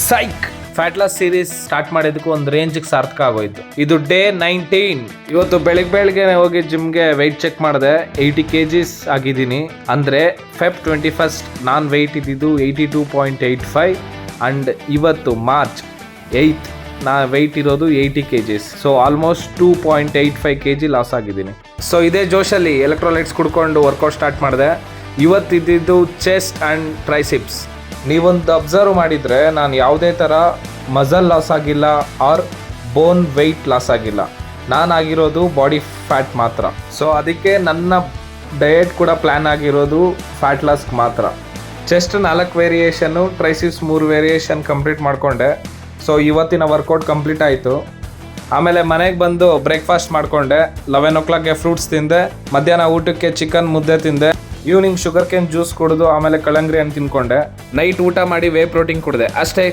ಸೈಕ್ fat loss series start ಮಾಡಿದಕ್ಕೂ ಒಂದು ರೇಂಜ್ಗೆ ಸಾರ್ಥಕ ಆಗೋಯ್ತು. ಇದು ಡೇ 19. ಇವತ್ತು ಬೆಳಿಗ್ಗೆ ಹೋಗಿ ಜಿಮ್ಗೆ ವೆಯ್ಟ್ ಚೆಕ್ ಮಾಡಿದೆ. 80 kgs ಆಗಿದ್ದೀನಿ. ಅಂದರೆ ಫೆಬ್ 21 ನಾನು ವೆಯ್ಟ್ ಇದ್ದಿದ್ದು 82.85 ಆ್ಯಂಡ್ ಇವತ್ತು ಮಾರ್ಚ್ 8 ನಾ ವೆಯ್ಟ್ ಇರೋದು 80 kgs. So almost 2.85 kg loss ಆಗಿದ್ದೀನಿ. ಸೊ ಇದೇ ಜೋಶಲ್ಲಿ ಎಲೆಕ್ಟ್ರೋಲೈಟ್ಸ್ ಕುಡ್ಕೊಂಡು ವರ್ಕೌಟ್ ಸ್ಟಾರ್ಟ್ ಮಾಡಿದೆ. ಇವತ್ತಿದ್ದು ಚೆಸ್ಟ್ ಆ್ಯಂಡ್ ಟ್ರೈಸಿಪ್ಸ್. ನೀವೊಂದು ಅಬ್ಸರ್ವ್ ಮಾಡಿದರೆ ನಾನು ಯಾವುದೇ ಥರ ಮಸಲ್ ಲಾಸ್ ಆಗಿಲ್ಲ ಆರ್ ಬೋನ್ ವೆಯ್ಟ್ ಲಾಸ್ ಆಗಿಲ್ಲ. ನಾನಾಗಿರೋದು ಬಾಡಿ ಫ್ಯಾಟ್ ಮಾತ್ರ. ಸೊ ಅದಕ್ಕೆ ನನ್ನ ಡಯಟ್ ಕೂಡ ಪ್ಲ್ಯಾನ್ ಆಗಿರೋದು ಫ್ಯಾಟ್ ಲಾಸ್ಗೆ ಮಾತ್ರ. Chest 4 variation, triceps 3 variation complete ಮಾಡಿಕೊಂಡೆ. ಸೊ ಇವತ್ತಿನ ವರ್ಕೌಟ್ ಕಂಪ್ಲೀಟ್ ಆಯಿತು. ಆಮೇಲೆ ಮನೆಗೆ ಬಂದು ಬ್ರೇಕ್ಫಾಸ್ಟ್ ಮಾಡಿಕೊಂಡೆ. 11 o'clockಗೆ ಫ್ರೂಟ್ಸ್ ತಿಂದೆ. ಮಧ್ಯಾಹ್ನ ಊಟಕ್ಕೆ ಚಿಕನ್ ಮುದ್ದೆ ತಿಂದೆ. ಈವ್ನಿಂಗ್ ಶುಗರ್ ಕೇನ್ ಜ್ಯೂಸ್ ಕುಡಿದು ಆಮೇಲೆ ಕಳಂಗ್ರಿ ಹಣ್ಣು ತಿನ್ಕೊಂಡೆ. ನೈಟ್ ಊಟ ಮಾಡಿ ವೇ ಪ್ರೋಟೀನ್ ಕುಡಿದೆ ಅಷ್ಟೇ.